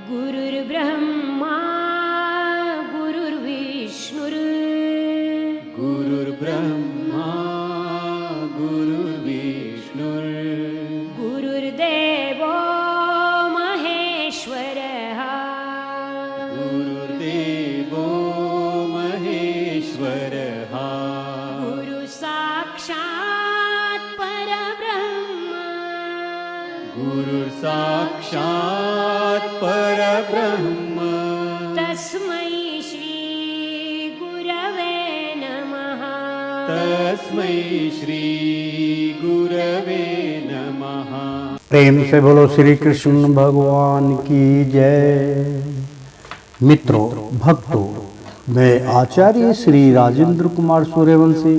गुरुर्ब्रह्मा गुरुर्विष्णुर् गुरुर्ब्रह्मा गुरुर्विष्णुर् गुरुर्देवो महेश्वरः गुरुर्देवो महेश्वरः गुरुसाक्षात् परब्रह्म गुरुर्साक्षात् परब्रह्म तस्मै श्री गुरवे नमः तस्मै श्री गुरवे नमः। प्रेम से बोलो श्री कृष्ण भगवान की जय। मित्रों, भक्तों, मैं आचार्य श्री राजेंद्र कुमार सूर्यवंशी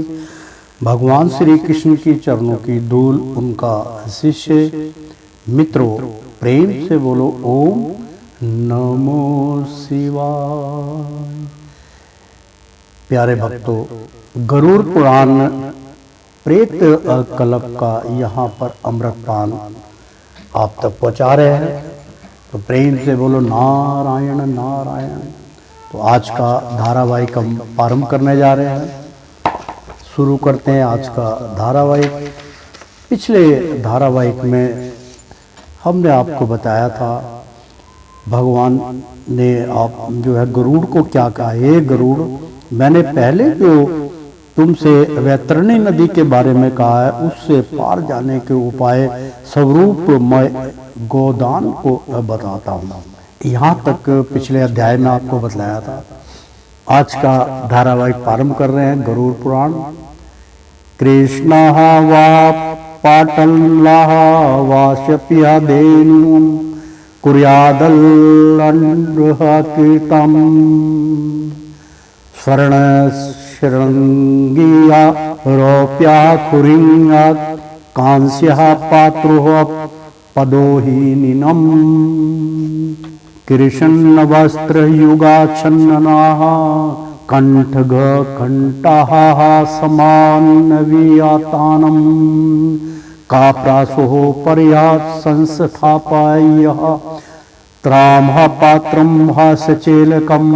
भगवान श्री कृष्ण की चरणों की धूल उनका शिष्य। मित्रों, प्रेम से बोलो ओम नमो शिवाय। प्यारे भक्तों, गरुड़ पुराण प्रेत कल्प का यहाँ पर अमृतपान आप तक पहुँचा रहे हैं, तो प्रेम से बोलो नारायण नारायण। तो आज का धारावाहिक हम प्रारंभ करने जा रहे हैं। शुरू करते हैं आज का धारावाहिक। पिछले धारावाहिक में हमने आपको बताया था, भगवान ने आप जो है गरुड़ को क्या कहा, हे गरुड़, मैंने पहले जो तुमसे वैतरणी नदी के बारे में कहा है उससे पार जाने के उपाय स्वरूप मैं गोदान को बताता हूँ। यहाँ तक पिछले अध्याय में आपको बतलाया था। आज का धारावाहिक प्रारंभ कर रहे हैं गरुड़ पुराण। कृष्ण वा पाटल्लाह वाश्यप्यादेनु कुर्यादल्लण्डकीर्तम स्वर्ण शृंगिया रौप्या खुरिंगा कांस्यः पात्रोः पदोहीनिनम् कृष्ण वस्त्र युगाच्छन्ननाः कंठग कंठाः समानवीयातानम् काप्रासोः पर्यात् संस्थाप्य त्रामः पात्रं हासचेलकम्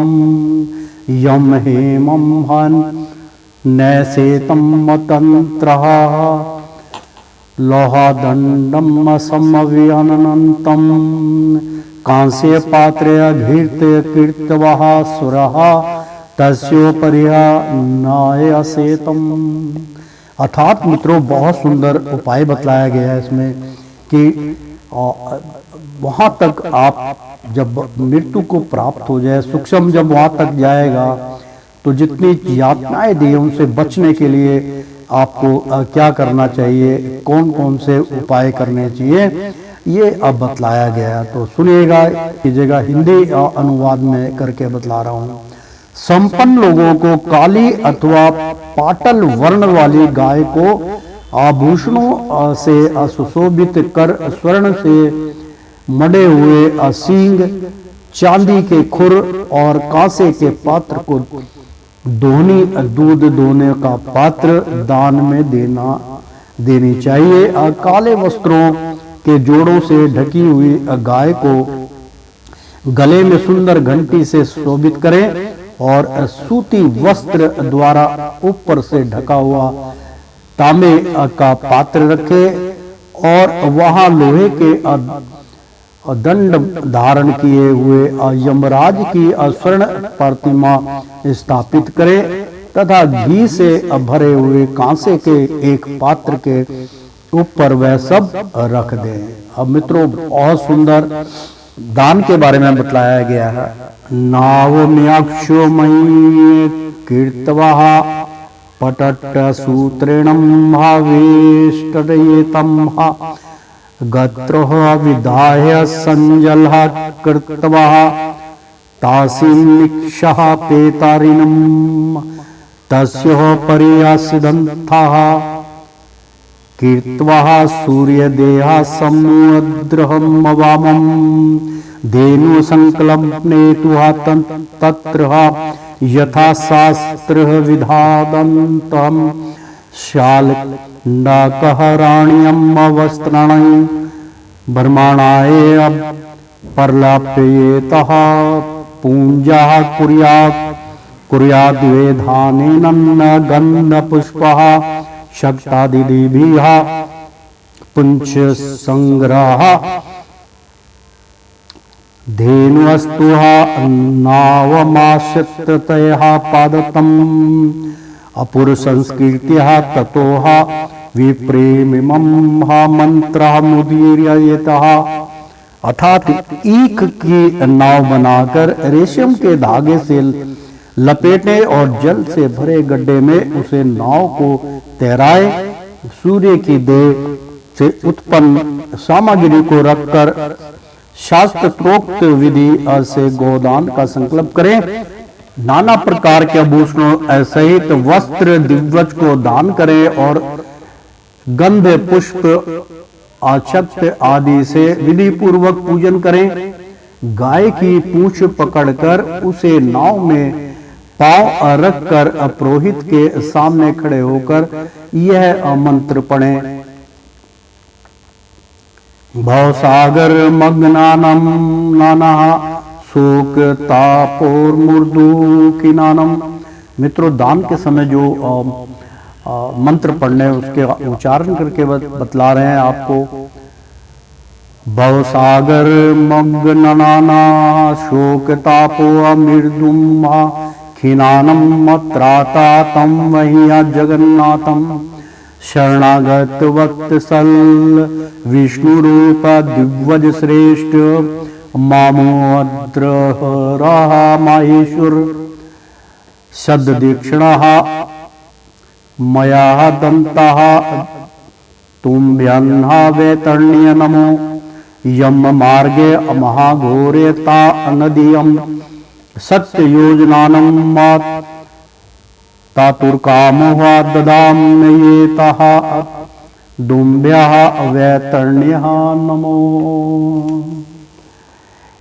यम हेमं हन् नैसेतं मतन्त्रः लोहादण्डम् समव्यनन्तं कांस्य पात्रे घृत्य कीर्तवः सुरः तस्योपर्या नायसेतम्। अर्थात मित्रों, बहुत सुंदर उपाय बतलाया गया है इसमें कि वहाँ तक आप जब मृत्यु को प्राप्त हो जाए, सूक्ष्म जब वहाँ तक जाएगा तो जितनी यातनाएं दी उनसे बचने के लिए आपको क्या करना चाहिए, कौन कौन से उपाय करने चाहिए, ये अब बतलाया गया। तो सुनिएगा, कीजिएगा। हिंदी अनुवाद में करके बतला रहा हूँ। संपन्न लोगों को काली अथवा पाटल वर्ण वाली गाय को आभूषणों से सुशोभित कर स्वर्ण से मढ़े हुए सींग, चांदी के खुर और कांसे के पात्र को दूध दोने का पात्र दान में देनी चाहिए। काले वस्त्रों के जोड़ों से ढकी हुई गाय को गले में सुंदर घंटी से शोभित करें और सूती वस्त्र द्वारा ऊपर से ढका हुआ तांबे का पात्र रखे और वहां लोहे के दंड धारण किए हुए यमराज की स्वर्ण प्रतिमा स्थापित करें तथा घी से भरे हुए कांसे के एक पात्र के ऊपर वह सब रख दें। अब मित्रों, बहुत सुंदर दान के बारे में बतलाया गया है। नावम्याक्षो मयि कीर्तवः पटट सूत्रेणं भावेष्टयेतं गत्रोह विधाय संजलः कृत्वः तासीं निक्षः पेतारिणं तस्योः पर्यासिदन्तः कीर्त्वा सूर्यदेहा समुद्रहं वामं धेनु संकल्पने तुहा तत्र यथा शास्त्र विधादन्तं शालकहराण्यं वस्त्राणि ब्रह्मणाय परलाप्येतः पूजाः कुर्याद्वेधानेन गन्धपुष्पः शक्तादिभिः पुंच संग्रह धेनुस्तुः नावमाश्रिततयः पादतम् अपुरसंस्कृत्यः ततोः विप्रेमिमं मंत्रः मुदीरयतः। अर्थात ईख की नाव बनाकर रेशम के धागे से लपेटे और जल से भरे गड्ढे में उसे नाव को तैराए, सूर्य की देह से उत्पन्न सामग्री को रखकर शास्त्रोक्त विधि से गोदान का संकल्प करें। नाना प्रकार के आभूषणों सहित वस्त्र दिग्वज को दान करें और गंध पुष्प आचक्त आदि से विधि पूर्वक पूजन करें। गाय की पूंछ पकड़कर उसे नाव में पांव रखकर पुरोहित के सामने खड़े होकर यह मंत्र पढ़ें। भवसागर मग्नानम नाना शोक तापोर्मुर्दुकिनानम। मित्रों, दान के समय जो मंत्र पढ़ने उसके उच्चारण करके बतला रहे हैं आपको। भवसागर मग्नाना शोक तापो मृदुम खिनानम त्राता तम वहिया जगन्नाथम शरणागत वत्सल विष्णु रूप दिग्वज श्रेष्ठ मामोद्रह माहेश्वर सद्दीक्षिणः मया दन्तः तुम्भ्यन्ः वैतरण्य नमो यम मार्गे महाघोरे ता नदीयम् सत्य योजनानं तातुर्कामोह ददाम्येतः दुम्भ्यः वैतरण्यः नमो।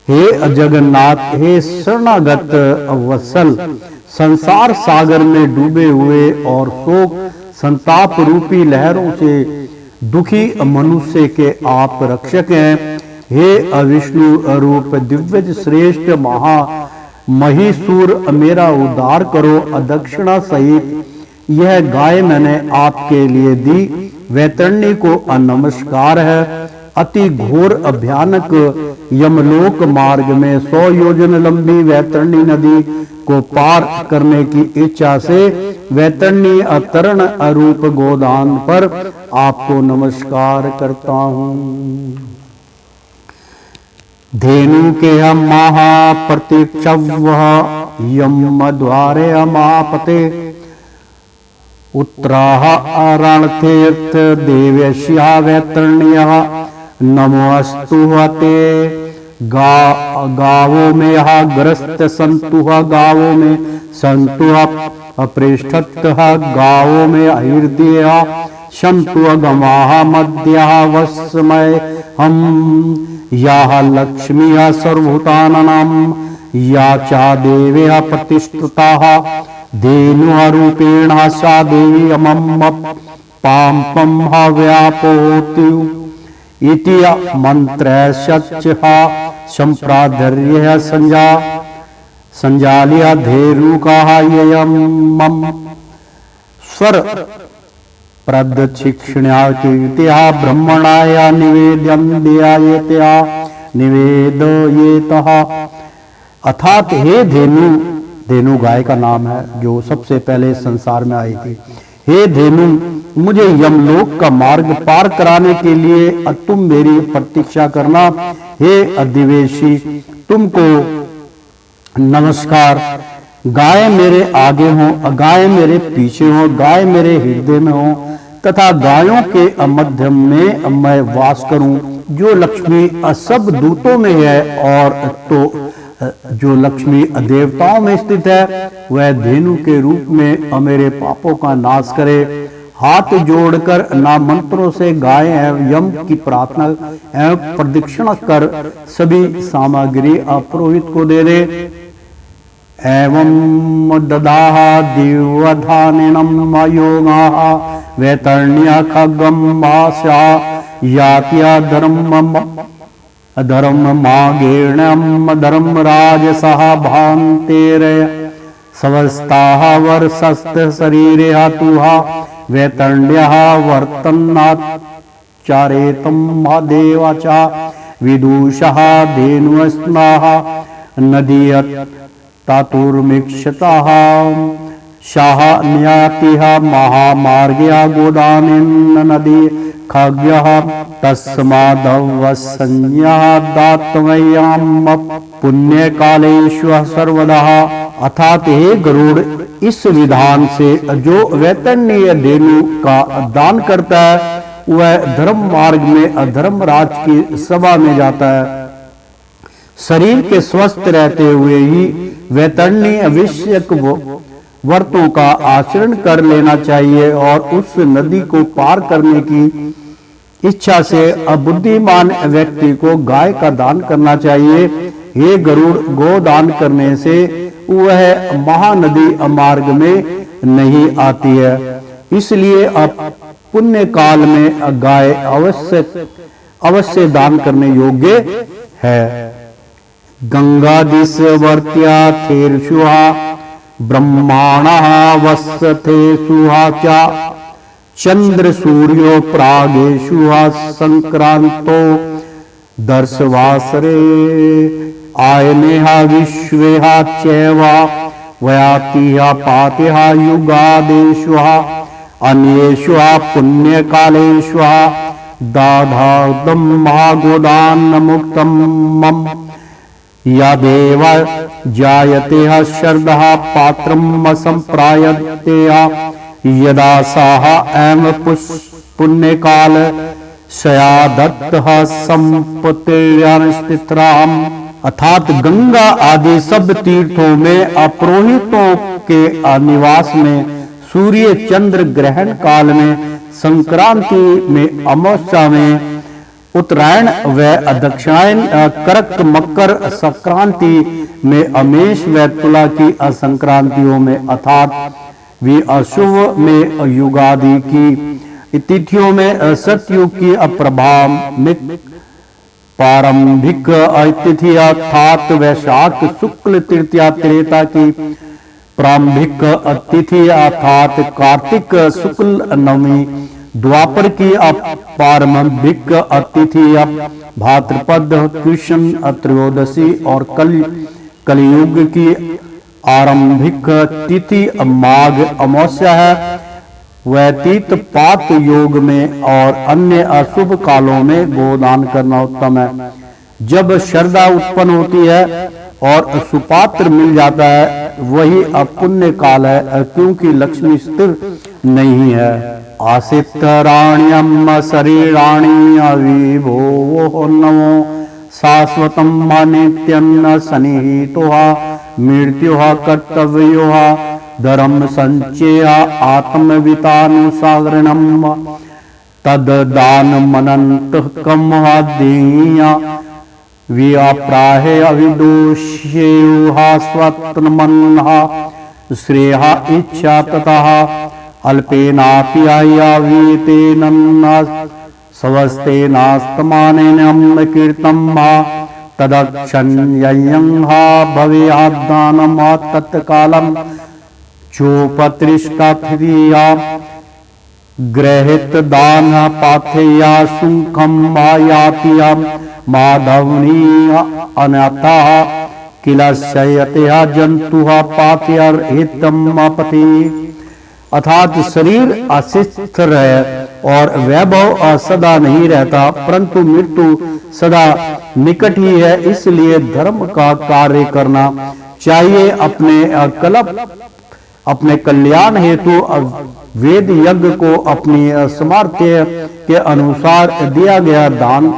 हे जगन्नाथ, हे शरणागत वत्सल, संसार सागर में डूबे हुए और शोक संताप रूपी लहरों से दुखी मनुष्य के आप रक्षक हैं। हे अविष्णु रूप दिव्य श्रेष्ठ महिषूर, मेरा उद्धार करो। दक्षिणा सहित यह गाय मैंने आपके लिए दी। वैतरणी को नमस्कार है। अति घोर भयानक यमलोक मार्ग में 100 योजन लंबी वैतरणी नदी को पार करने की इच्छा से वैतरणी अतरण अरूप गोदान पर आपको नमस्कार करता हूँ। धेनु के हम महाप्रतीक्षवः यम द्वारे अमापते उत्तराह अरणतीर्थ देवेश्या वैतरण्यः नमोस्तु ते। गावों में यह ग्रस्त संतु, गावों में संतु अपृष्ठत, गावों में हृदय शंतु गमाह मध्य वस्मय हम या लक्ष्मी सर्वभूतानां या चा देव्या प्रतिष्ठिता धेनुरूपेण सा देवी अमम पापम व्यापोति इति मंत्रश्च संप्राधर्य संजालिया धेरुकाः ययं मम स्वर प्रदक्षिण्या कीर्त्या ब्रह्मणाय निवेद्यं निवेदयेतः। अर्थात हे धेनु, धेनु गाय का नाम है जो सबसे पहले संसार में आई थी। हे धेनु, मुझे यमलोक का मार्ग पार कराने के लिए तुम मेरी प्रतीक्षा करना। हे अधिवेशी, तुमको नमस्कार। गाय मेरे आगे हो, गाय मेरे पीछे हो, गाय मेरे हृदय में हो, तथा गायों के मध्य में मैं वास करूं। जो लक्ष्मी सब दूतों में है और तो जो लक्ष्मी देवताओं में स्थित है, वह धेनु के रूप में मेरे पापों का नाश करे। हाथ जोड़कर नाम मंत्रों से गाय एवं यम की प्रार्थना एवं प्रदक्षिणा कर सभी सामग्री पुरोहित को दे दे। एवं ददाह दिव्यधानिनम योगाः वैतरण्य खगम मास्या यात्या धर्म मागेणम धर्म राजसः भान्तेरय सवस्ताः वर्षस्त शरीरे हातुहा वैतरण्यः वर्तन्नात् चारेतम महादेवाचा विदुषः धेनुस्नाः नदीयत् तातुर्मिक्षतः शाह न्यातिः महामार्ग्या गोदानेन नदी खग्यः तस्मादवसंज्ञादात्मयाम पुण्यकालेषु सर्वदा। अर्थात हे गरुड़, इस विधान से जो वैतरणीय धेनु का दान करता है, वह धर्म मार्ग में धर्मराज की सभा में जाता है। शरीर के स्वस्थ रहते हुए ही वैतरणीय विषयक व्रतों का आचरण कर लेना चाहिए और उस नदी को पार करने की इच्छा से अबुद्धिमान व्यक्ति को गाय का दान करना चाहिए। हे गरुड़, गोदान करने से वह महानदी मार्ग में नहीं आती है, इसलिए अब पुण्य काल में गाय अवश्य दान करने योग्य है। गंगादिश वर्त्या थेर्षुहा ब्रह्माणः वसते सुहाचा चंद्र सूर्यो प्रागेषु संक्रांतो दर्शवासरे आयनेहा विश्वेहा चैवा वयातिहा पातिहा युगादेषु अन्येषु पुण्यकालेषु दाधादम महागोदान मुक्तम मम यादेव जायते श्रद्धः पात्रम संप्रायते यदा साह एम पुण्यकाल शयादत्तः संपत्तिराम। अर्थात गंगा आदि सब तीर्थों में अपुरोहितों के निवास में सूर्य चंद्र ग्रहण काल में, संक्रांति में, अमावस्या में, उत्तरायण व दक्षिणायन, करक मकर संक्रांति में, अमेश व तुला की संक्रांतियों में, अर्थात वे अशुभ में, युगादि की तिथियों में, सतयुग की अप्रभामिक पारंभिक तिथि अर्थात वैशाख शुक्ल तृतीया त्रेता की प्रारंभिक तिथि अर्थात कार्तिक शुक्ल नवमी, द्वापर की प्रारंभिक तिथि भाद्रपद कृष्ण त्रयोदशी और कलयुग की आरंभिक तिथि माघ अमावस्या है। व्यतीत पात योग में और अन्य अशुभ कालों में गोदान करना उत्तम है। जब श्रद्धा उत्पन्न होती है और सुपात्र मिल जाता है, वही अपुण्य काल है, क्योंकि लक्ष्मी स्थिर नहीं है। आसित राण्यम शरीराणी अविभो नमो शाश्वतम नित्यन्न सनिहितोहा मृत्युः कर्तव्योः धर्म संचय आत्मवितानुसागरणम तद्दान मनंत कमहादेया व्याप्राहे अविदोषेयुहा स्वत्नमन्हा श्रेयः इच्छा ततः अल्पेनापि आयावीतेन स्वस्ते नास्तमानेन कीर्तम्मा तदक्षण्ययं भवेद्दानं तत्कालं चोपत्रिष्टाथिया गृहीत दान पाथेया सुखम मायातिया माधवनी अनाथा किल शयतया जंतुहा पाथेयर हितमपति। अर्थात शरीर अस्थिर है और वैभव सदा नहीं रहता, परंतु मृत्यु सदा निकट ही है, इसलिए धर्म का कार्य करना चाहिए अपने कल्याण हेतु वेद यज्ञ को अपनी सामर्थ्य के अनुसार दिया गया दान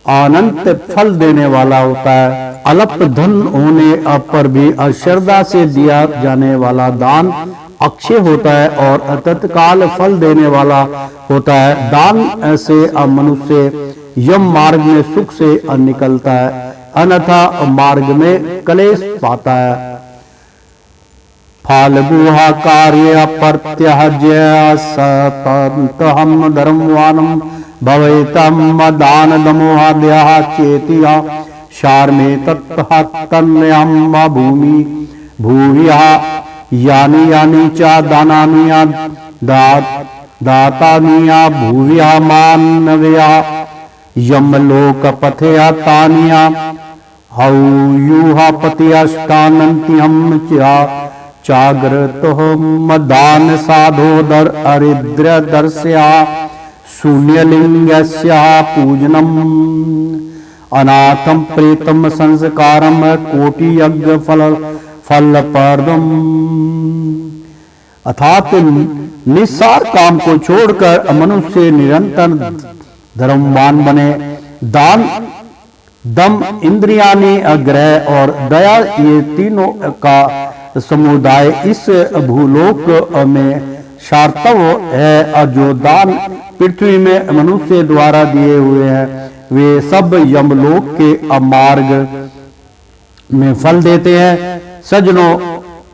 अनंत फल देने वाला होता है। अल्प धन होने पर भी श्रद्धा से दिया जाने वाला दान अक्षय होता है और तत्काल फल देने वाला होता है। दान से मनुष्य यम मार्ग में सुख से निकलता है, अन्यथा मार्ग में क्लेश पाता है। फाल्गुहा कार्य प्रत्यहज्य सतंतहम धर्मवानम भवेतम दान दमोहाद्यः चेतिया शार्मे तत्तन्यम भूमि भूविया यानि यानि च दानानि दातानिया भूविया मानवया यमलोक पथया तानिया हौयुहा पतियष्टानन्त्यम चाग्रतोम दान साधोदर अरिद्र दर्शया शून्यलिंगस्य पूजनम अनाथम प्रेतम संस्कारम कोटि यज्ञ फलप्रदम। अर्थात निस्सार काम को छोड़कर मनुष्य निरंतर धर्मवान बने। दान, दम, इंद्रियानी, ग्रह और दया ये तीनों का समुदाय इस भूलोक में सार्थव है। जो दान पृथ्वी में मनुष्य द्वारा दिए हुए हैं वे सब यमलोक के मार्ग में फल देते हैं। सज्जनों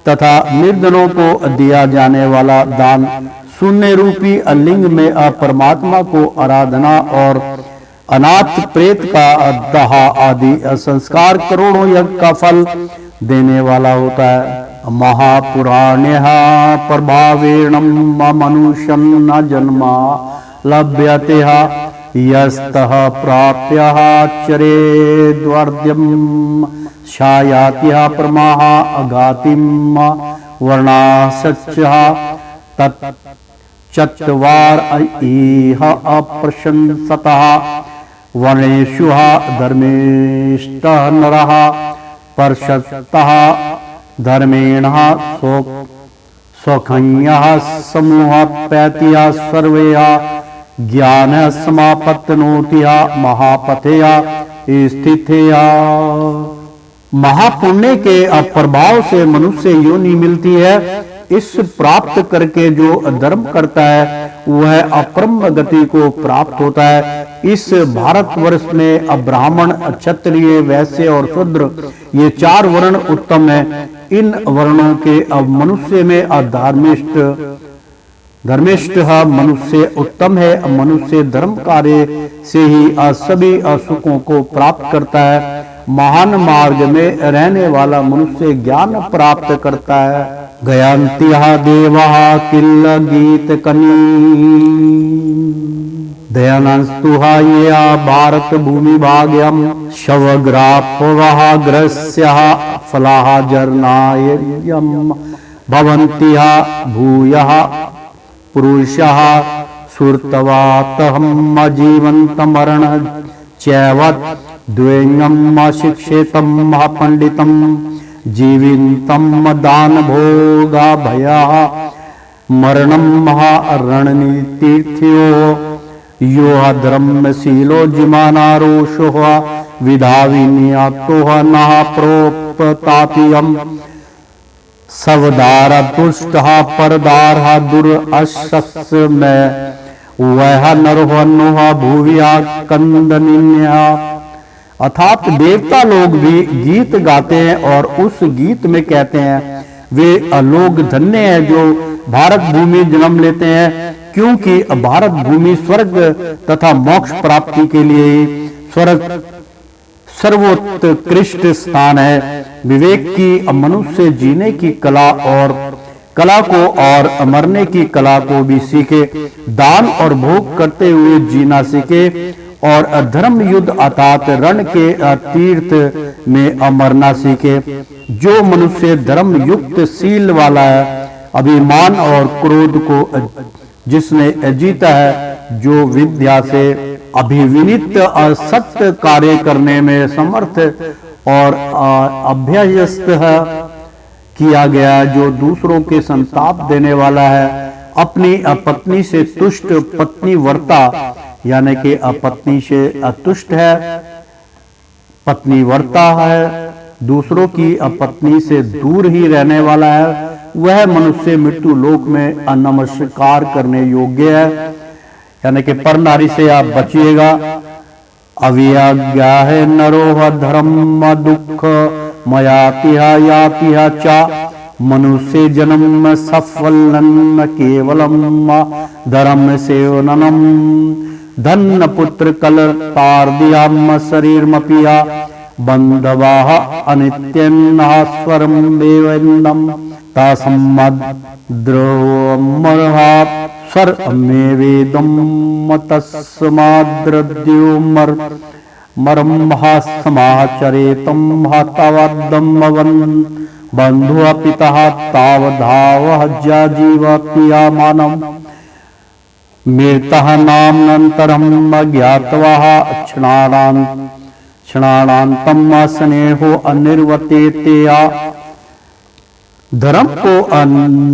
तथा निर्धनों को दिया जाने वाला दान शून्य रूपी लिंग में परमात्मा को आराधना और अनाथ प्रेत का दहा आदि संस्कार करोड़ों यज्ञ का फल देने वाला होता है। महापुराण्यः प्रभावेण मनुष्यं न जन्मा लभ्यते यस्तः प्राप्यः चरेद्वर्ध्यं शायात्यः प्रमाः अगातिं वर्णाश्च तच्चत्वार इह अप्रशंसतः वर्णेषु धर्मेष्टः नरः पर्षतः धर्मेण स्वखन्यः समूहप्यतिया सर्वया ज्ञान समापत्नोतिया महापथया स्थितया। महापुण्य के प्रभाव से मनुष्य योनि मिलती है। इस प्राप्त करके जो धर्म करता है वह अपरम गति को प्राप्त होता है। इस भारतवर्ष में ब्राह्मण, क्षत्रिय, वैश्य और शूद्र ये चार वर्ण उत्तम है। इन वर्णों के मनुष्य में धर्मिष्ठ मनुष्य उत्तम है। मनुष्य धर्म कार्य से ही सभी सुखों को प्राप्त करता है। महान मार्ग में रहने वाला मनुष्य ज्ञान प्राप्त करता है। गयांत्या देवा किल गीत कनी दयानस्तुहा ये भारत भूमि भाग्यम शवग्रापवः ग्रस्यः फलाः जर्नायम् भवन्तिहा भूयः पुरुषः सुरतवातहम् जीवन्तमरण चैवत् द्वेयम् शिक्षेतम् पंडितम् जीवितम् दान भोगा भयः मरणम् महारणनीतीर्थ्यो यो धर्मशीलो जिमानारोषो विधाविनियातो नः प्रोपतातियम् सवदार दुष्ट परदार दुरअशस् में वह नरहनुहा भूविया कंदनिन्या। अर्थात देवता लोग भी गीत गाते हैं और उस गीत में कहते हैं वे लोग धन्य हैं जो भारत भूमि जन्म लेते हैं, क्योंकि भारत भूमि स्वर्ग तथा मोक्ष प्राप्ति के लिए स्वर्ग सर्वोत्कृष्ट स्थान है। विवेक की मनुष्य जीने की कला को और मरने की कला को भी सीखे। दान और भोग करते हुए जीना सीखे और धर्म युद्ध अर्थात रण के तीर्थ में अमरना सीखे। जो मनुष्य धर्म युक्त शील वाला है, अभिमान और क्रोध को जिसने जीता है, जो विद्या से अभिविनित सत्य कार्य करने में समर्थ और अभ्यस्त किया गया, जो दूसरों के संताप देने वाला है, अपनी पत्नी से तुष्ट पत्नी वर्ता, यानी कि पत्नी से अतुष्ट है, पत्नी वर्ता है, दूसरों की पत्नी से दूर ही रहने वाला है, वह मनुष्य मृत्यु लोक में नमस्कार करने योग्य है। यानी कि पर नारी से आप बचिएगा। अविज्ञा है नरोह धर्म दुख मयातिहा यातिहा चा, मनुष्य जन्म सफलम केवलम धर्म सेवनम, धन पुत्र कल तार दियाम शरीर मपिया, बंधवाह अनित्यन्नाः स्वरम देवेन्दम, तासम्मद्रोमर्हा स्वर मे वेदम तस्माद्रद्यो मरम समाचरेतम हतावद्दमवन्, बंधुः पितः तावधावः जीव पियामानम्, मृतः नामनन्तरम् ज्ञात्वाः क्षणानान्तम् स्नेहो अनिर्वतेतया। धर्म को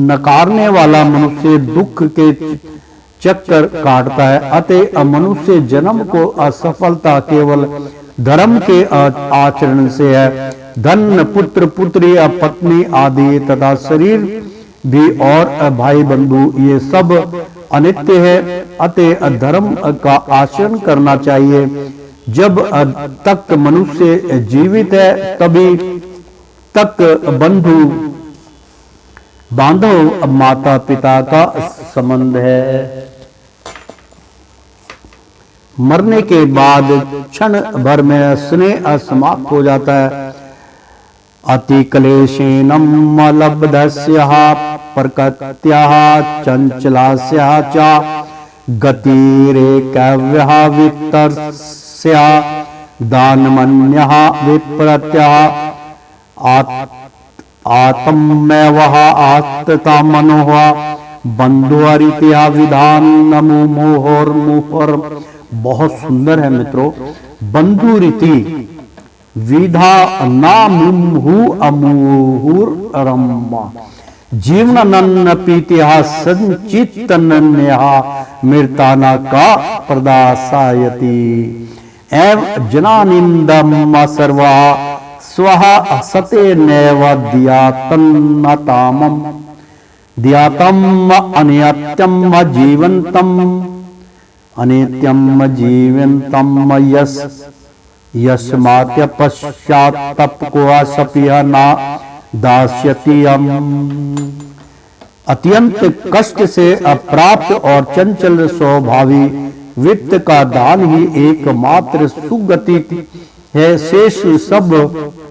नकारने वाला मनुष्य दुख के चक्कर काटता है, अतः मनुष्य जन्म को असफलता केवल धर्म के आचरण से है। धन पुत्र पुत्री पत्नी आदि तथा शरीर भी और भाई बंधु ये सब अनित्य है, अतः धर्म का आचरण करना चाहिए। जब तक मनुष्य जीवित है तभी तक बंधु बांधव माता पिता का संबंध है। मरने के बाद क्षण भर में स्नेह समाप्त हो जाता है। अति क्लेशेनम लब्धस्यः प्रकृत्याः चंचलास्यः च गतिरेकव्यः वित्तस्यः दानमन्यः विप्रत्यः आत्मैवः आत्ता मनोः बंधुअरित्या विधान मोहर। बहुत सुंदर है मित्रों, बंधु रीति विधा नामुहु अमुहुर रम्मा, जीवनन्न पीतिहा संचितन्यहा मृताना का प्रदासायति, एव जनानिंदम सर्वा स्वः सते नैव दियातम अनित्यम जीवंतम यस्मात्य पश्चात तप को असपिया ना दास्यति। अत्यंत कष्ट से अप्राप्त और चंचल स्वभावी वित्त का दान ही एकमात्र सुगति है, शेष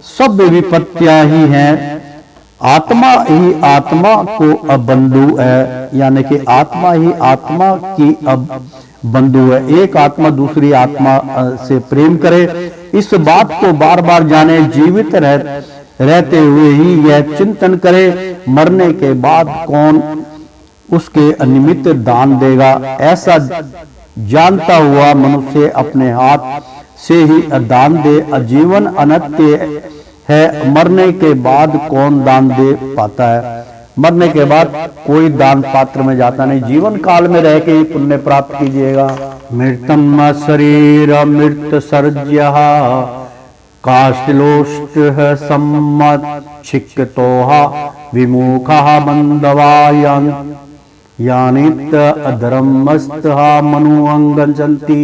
सब विपत्तियां ही हैं। आत्मा ही आत्मा को अब बंधु है, यानी कि आत्मा ही आत्मा की अब बंधु है। एक आत्मा दूसरी आत्मा से प्रेम करे, इस बात को बार बार जाने, जीवित रहते हुए ही यह चिंतन करे, मरने के बाद कौन उसके निमित्त दान देगा। ऐसा जानता हुआ मनुष्य अपने हाथ से ही दान दे। जीवन अनित्य है, मरने के बाद कौन दान दे पाता है। मरने के बाद कोई दान पात्र में जाता नहीं, जीवन काल में रह के ही पुण्य प्राप्त कीजिएगा। मृतम शरीर मृत सर्ज्य काष्ठलोष्ट सम्मच्छिक्तोहा विमुखा बंधवायान यानित अधर्मस्तहा मनुअंगंचन्ति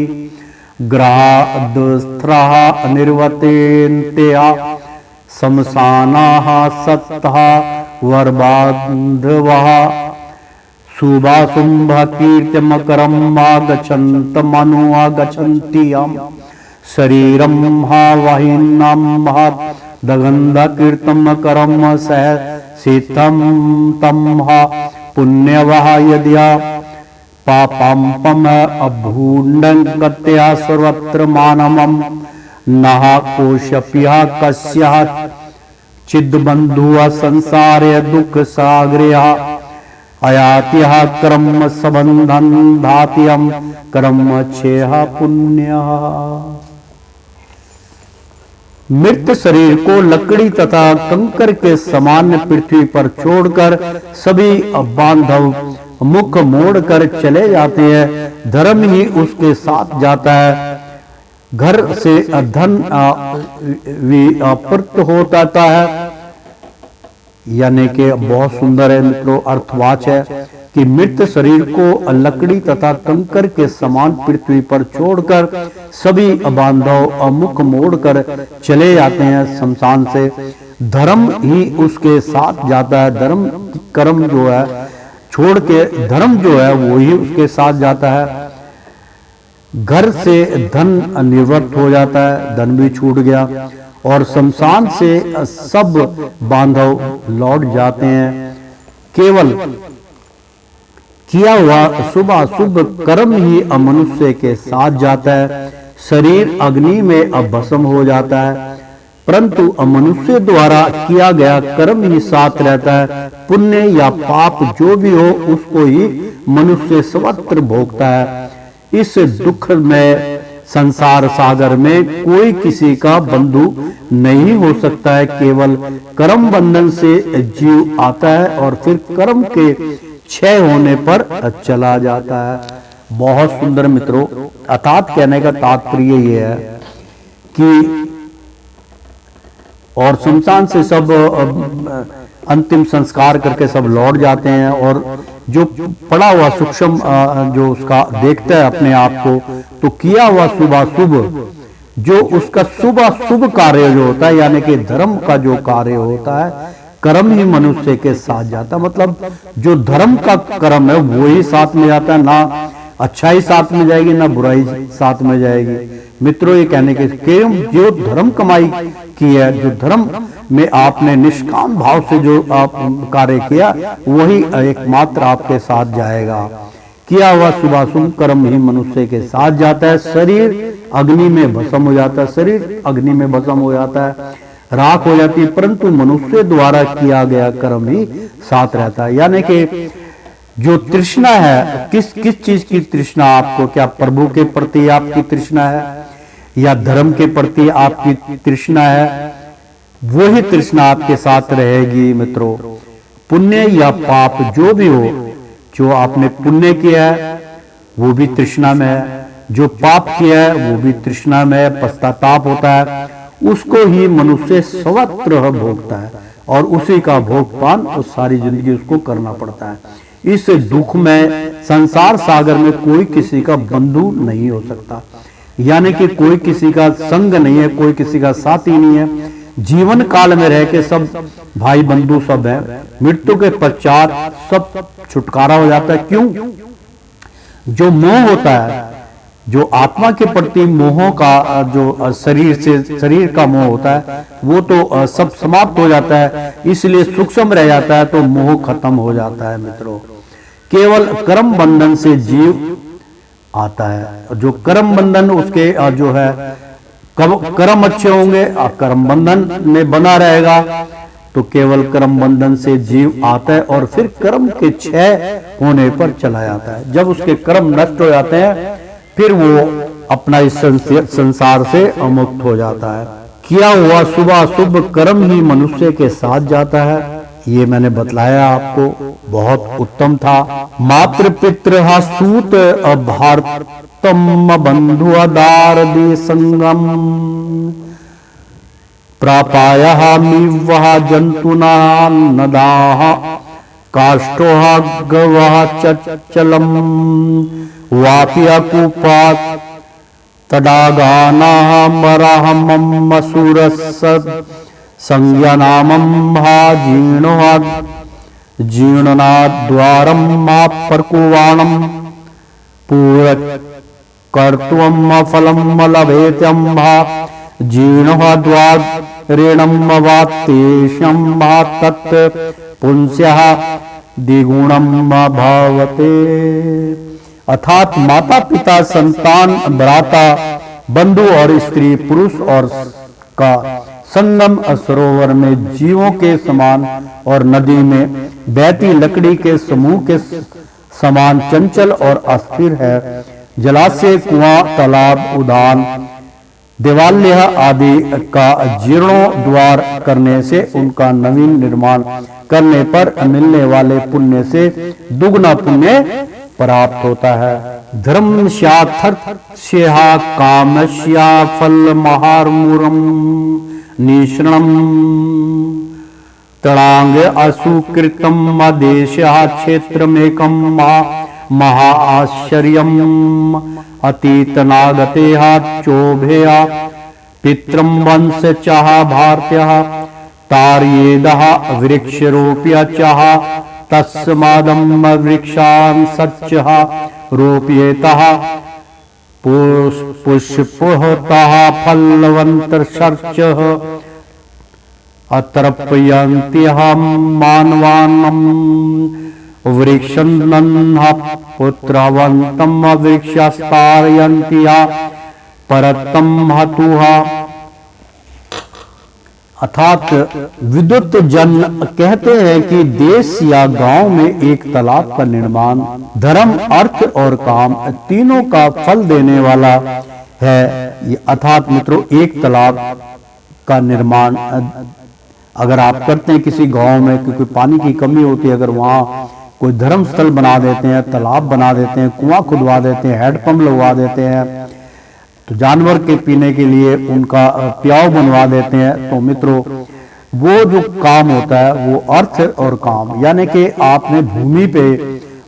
ग्रहादस्त्रः निर्वतेन्त्या शमशानाः सत्तः वरबान्धवः शुभाशुंभ कीर्तिमकरम् आगच्छन्तमनु आगच्छन्ति यम् शरीरं हा वाहिनां महत् दगन्धकीर्तमकरम् सह शीतं तं हा पुण्यवः यद्या पापं अभूण्डं सर्वत्र मानवम् नः कोशप्यः कस्यः चिद्बन्धुः संसारे दुःख सागरः अयात्यः कर्म संबन्धं धात्यं कर्म क्षेयः पुण्यः। मृत शरीर को लकड़ी तथा कंकर के समान पृथ्वी पर छोड़कर सभी बांधव मुख मोड़कर चले जाते हैं। धर्म ही उसके साथ जाता है। घर से धन विपर्त हो जाता है। यानी कि बहुत सुंदर है मित्रों, अर्थवाच है कि मृत शरीर को लकड़ी तथा कंकर के समान पृथ्वी पर छोड़कर सभी बांधव मुख मोड़कर चले जाते हैं शमशान से। धर्म ही उसके साथ जाता है। धर्म कर्म जो है छोड़ के धर्म जो है वो ही उसके साथ जाता है। घर से धन निवृत्त हो जाता है, धन भी छूट गया, और शमशान से सब बांधव लौट जाते हैं। केवल किया हुआ शुभ अशुभ कर्म ही मनुष्य के साथ जाता है। शरीर अग्नि में भस्म हो जाता है, परंतु मनुष्य द्वारा किया गया कर्म ही साथ रहता है। पुण्य या पाप जो भी हो उसको ही मनुष्य सर्वत्र भोगता है। इस दुख में संसार सागर में कोई किसी का बंधु नहीं हो सकता है। केवल कर्म बंधन से जीव आता है और फिर कर्म के क्षय होने पर चला जाता है। बहुत सुंदर मित्रों, अर्थात कहने का तात्पर्य ये है कि और शमशान से सब अंतिम संस्कार करके सब लौट जाते हैं, और जो पड़ा हुआ सूक्ष्म जो उसका देखता है अपने आप को, तो किया हुआ शुभ जो उसका शुभ कार्य जो होता है, यानी कि धर्म का जो कार्य होता है, कर्म ही मनुष्य के साथ जाता है। मतलब जो धर्म का कर्म है वो ही साथ में जाता है, ना अच्छाई साथ में जाएगी ना बुराई साथ में जाएगी। मित्रों, ये कहने के जो धर्म कमाई की है, जो धर्म में आपने निष्काम भाव से जो आप कार्य किया, वही एकमात्र आपके साथ जाएगा। किया हुआ शुभाशुभ कर्म ही मनुष्य के साथ जाता है। शरीर अग्नि में भस्म हो जाता है, शरीर अग्नि में भस्म हो जाता है, राख हो जाती है, परंतु मनुष्य द्वारा किया गया कर्म ही साथ रहता है। यानी कि जो तृष्णा है, किस चीज की तृष्णा आपको, क्या प्रभु के प्रति आपकी तृष्णा है या धर्म के प्रति आपकी तृष्णा है, वही तृष्णा आपके साथ रहेगी। मित्रों, पुण्य या पाप जो भी हो, जो आपने पुण्य किया है वो भी तृष्णा में है, जो पाप किया है वो भी तृष्णा में है, पश्चाताप होता है, उसको ही मनुष्य सर्वत्र भोगता है, और उसी का भोगपान उस सारी जिंदगी उसको करना पड़ता है। इस दुख में संसार सागर में कोई किसी का बंधु नहीं हो सकता, यानी कि कोई किसी का संग नहीं है, कोई किसी का साथी नहीं है। जीवन काल में रह के सब भाई बंधु सब है, मृत्यु के पश्चात सब छुटकारा हो जाता है। क्यों? जो मोह होता है, जो आत्मा के प्रति मोह का जो शरीर का मोह होता है, वो तो सब समाप्त हो जाता है, इसलिए सूक्ष्म रह जाता है, तो मोह खत्म हो जाता है। मित्रों, केवल कर्म बंधन से जीव आता है। जो कर्म बंधन उसके जो है, कर्म अच्छे होंगे, कर्म बंधन में बना रहेगा, तो केवल कर्म बंधन से जीव आता है, और फिर कर्म के क्षय होने पर चला जाता है। जब उसके कर्म नष्ट हो जाते हैं, फिर वो अपना इस संसार से अमुक्त हो जाता है। किया हुआ शुभ अशुभ कर्म ही मनुष्य के साथ जाता है। ये मैंने बतलाया आपको, बहुत उत्तम था। मातृ पितृ सूत भारतम बंधु आदार दे संगम प्रापायामिवः जंतुना नदाः काष्ठोः गवः चच्चलम् वाप्यकूपात् तडागानाः मराहमम् असुरस्स संज्ञानामम् जीर्णनाद्वारम् मापर्कुवाणम् पूरकर्त्वम् फलम् लभेत्यम् जीर्णः द्वारेणम् वात्तेषम् तत् पुंस्यः द्विगुणम् भवते। अर्थात माता पिता, संतान, भ्राता, बंधु और स्त्री, पुरुष और का संगम सरोवर में जीवों के समान और नदी में बहती लकड़ी के समूह के समान चंचल और अस्थिर है। जलाशय, कुआं, तालाब, उद्यान, देवालय आदि का जीर्णोद्धार करने से उनका नवीन निर्माण करने पर मिलने वाले पुण्य से दुगना पुण्य प्राप्त होता है। धर्मस्यार्थस्या कामस्या फल महार्मुरम निश्रणम तड़ांग असुकृतम आदेशः क्षेत्रमेकं महाआश्चर्यम् अतीतनागतेः चोभेया पित्रं वंशचः भारत्यः तार्येदः वृक्षरोप्य चः तस्मादं वृक्षान् सच्चः रोप्येतः पुष्पतः फलवन्तर्षर्चः अतर्पयन्त्यहं मानवान्नं वृक्षन्नः पुत्रवन्तं वृक्षस्तारयन्त्या परतं हतुः। अर्थात विद्युत जन कहते हैं कि देश या गांव में एक तालाब का निर्माण धर्म, अर्थ और काम तीनों का फल देने वाला है। अर्थात मित्रों, एक तालाब का निर्माण अगर आप करते हैं किसी गांव में, क्योंकि पानी की कमी होती है, अगर वहां कोई धर्म स्थल बना देते हैं, तालाब बना देते हैं, कुआं खुदवा देते हैं, हैंडपंप लगवा देते हैं, तो जानवर के पीने के लिए उनका प्याव बनवा देते हैं, तो मित्रों वो जो काम होता है वो अर्थ और काम, यानी कि आपने भूमि पे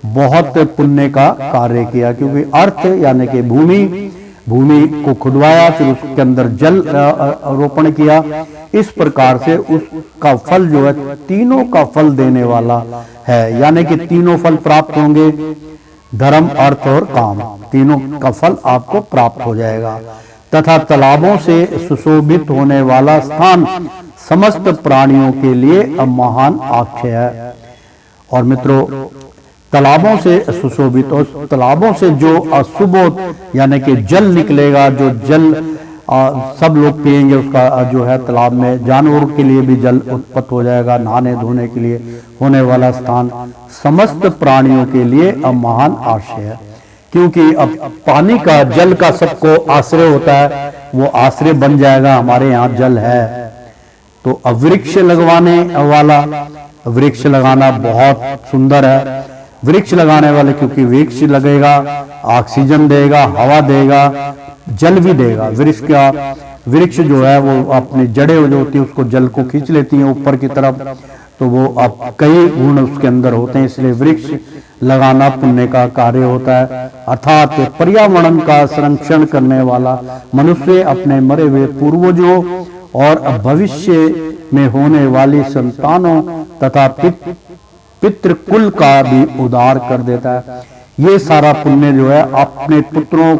बहुत पुण्य का कार्य किया, क्योंकि अर्थ यानी कि भूमि को खुदवाया, फिर उसके अंदर जल रोपण किया। इस प्रकार से उसका फल जो है तीनों का फल देने वाला है, यानी कि तीनों फल प्राप्त होंगे, धर्म, अर्थ और काम, तीनों का फल आपको प्राप्त हो जाएगा। तथा तालाबों से सुशोभित होने वाला स्थान समस्त प्राणियों के लिए महान आख्या है। और मित्रों, तालाबों से सुशोभित और तालाबों से जो अशुभ यानी कि जल निकलेगा, जो जल सब लोग पिएंगे, उसका जो है तालाब में जानवरों के लिए भी जल उत्पन्न हो जाएगा, नहाने धोने के लिए होने वाला स्थान समस्त प्राणियों के लिए महान आश्रय है। क्योंकि अब पानी का, जल का सबको आश्रय होता है, वो आश्रय बन जाएगा। हमारे यहाँ जल है, तो अब वृक्ष लगवाने वाला, वृक्ष लगाना बहुत सुंदर है। वृक्ष लगाने वाले, क्योंकि वृक्ष लगेगा, ऑक्सीजन देगा, हवा देगा, जल भी देगा। वृक्ष जो है वो अपनी जड़ें जो होती है उसको जल को खींच लेती हैं ऊपर की तरफ, तो वो अब कई गुण उसके अंदर होते हैं, इसलिए वृक्ष लगाना पुण्य का कार्य होता है। अर्थात पर्यावरण का संरक्षण करने वाला मनुष्य अपने मरे हुए पूर्वजों और भविष्य में होने वाली संतानों तथा पितृकुल का भी उद्धार कर देता है। ये सारा पुण्य जो है अपने पुत्रों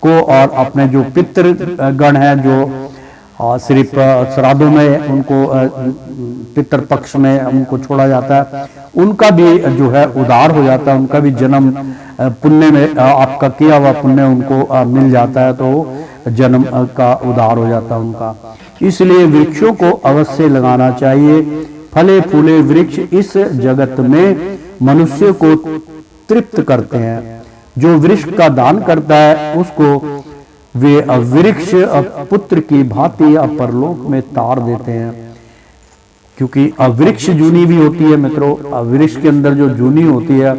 को और अपने जो पितृगण है, जो सिर्फ श्राद्धों में उनको पितृ पक्ष में उनको छोड़ा जाता है, उनका भी जो है उद्धार हो जाता है, उनका भी जन्म पुण्य में आपका किया हुआ पुण्य उनको मिल जाता है, तो जन्म का उद्धार हो जाता है उनका। इसलिए वृक्षों को अवश्य लगाना चाहिए। फले फूले वृक्ष इस जगत में मनुष्य को तृप्त करते हैं। जो वृक्ष का दान करता है उसको वे वृक्ष पुत्र की भांति परलोक में तार देते हैं, क्योंकि वृक्ष जूनी भी होती है मित्रों। वृक्ष के अंदर जो जूनी होती है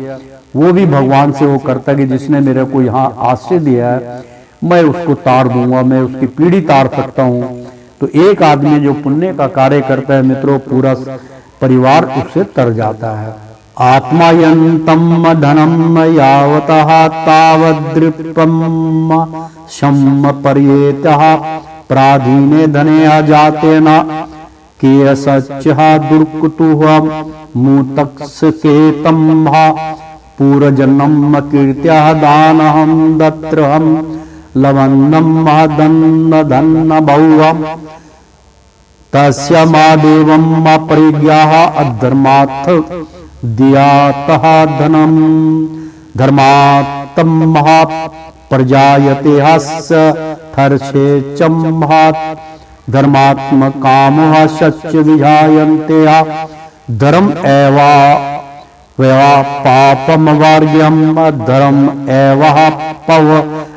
वो भी भगवान से वो करता है कि जिसने मेरे को यहाँ आश्रय दिया है मैं उसको तार दूंगा, मैं उसकी पीढ़ी तार सकता हूँ। तो एक आदमी जो पुण्य का कार्य करता है मित्रों, पूरा परिवार उससे तर जाता है। आत्मायंतम धनम यावतः तावद्रिपम शम पर्येतः प्राधीने धने अजातेन केयसच्चः दुर्कुतुः मूतक्सकेतम् पूर्वजन्म कीर्त्या दानहं दत्रहं लवन्नं महदन्न धन्न बहुवम् तस्य मादेवम् अपरिज्ञाः अधर्मात् दियातः धनम् धर्मात्तम महा प्रजायते हस्य थर्षे चम्हात् धर्मात्म कामः सच्च विजायन्ते धर्म एवा वया पापम वार्यम धर्म एवः पव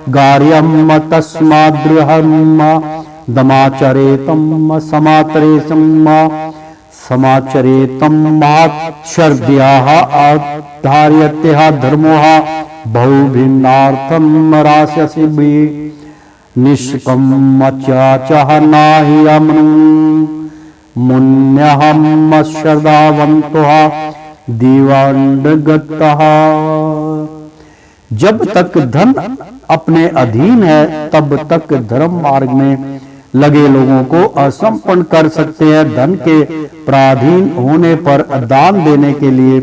गार्यम तस्माद्रुहम दमाचरेतम समातरेशम समाचरेतम मात्शर्द्याः आधार्यत्यः धर्मोः बहुभिन्नार्थम रास्यसि निष्कम्मचाचः नाहि अमनु मुन्यहम श्रद्धावन्तः दिवांडगतः। जब तक धन अपने अधीन है तब तक धर्म मार्ग में लगे लोगों को असंपन्न कर सकते हैं। धन के पराधीन होने पर दान देने के लिए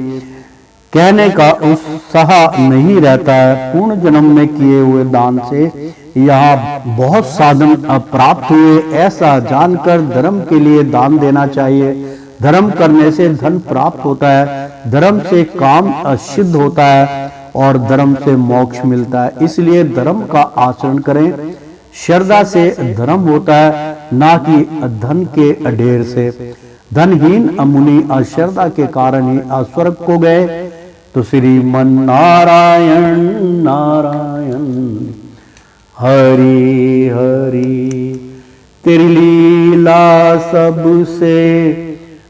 कहने का उत्साह नहीं रहता है। पूर्ण जन्म में किए हुए दान से यहाँ बहुत साधन प्राप्त हुए, ऐसा जानकर धर्म के लिए दान देना चाहिए। धर्म करने से धन प्राप्त होता है, धर्म से काम सिद्ध होता है और धर्म से मोक्ष मिलता है। इसलिए धर्म का आचरण करें। श्रद्धा से धर्म होता है, ना कि धन के ढेर से। धनहीन मुनि अश्रद्धा के कारण ही स्वर्ग को गए। तो श्रीमन नारायण नारायण हरि हरि, तेरी लीला सबसे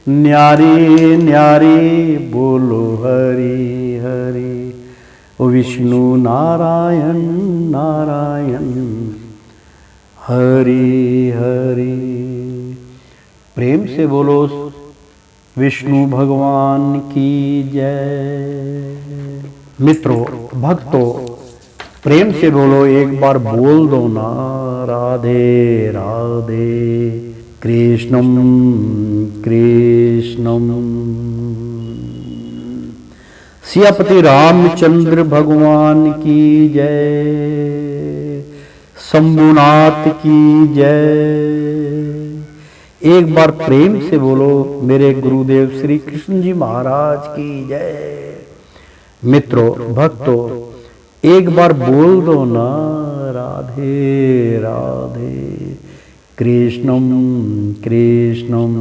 न्यारी न्यारी, बोलो हरि हरि। ओ विष्णु नारायण नारायण हरि हरि। प्रेम से बोलो विष्णु भगवान की जय। मित्रों, भक्तों, प्रेम से बोलो, एक बार बोल दो ना, राधे राधे कृष्णम कृष्णम। सियापति रामचंद्र भगवान की जय, शंभुनाथ की जय। एक बार प्रेम से बोलो मेरे गुरुदेव श्री कृष्ण जी महाराज की जय। मित्रों, भक्तों, एक बार बोल दो ना, राधे राधे कृष्णम कृष्णम।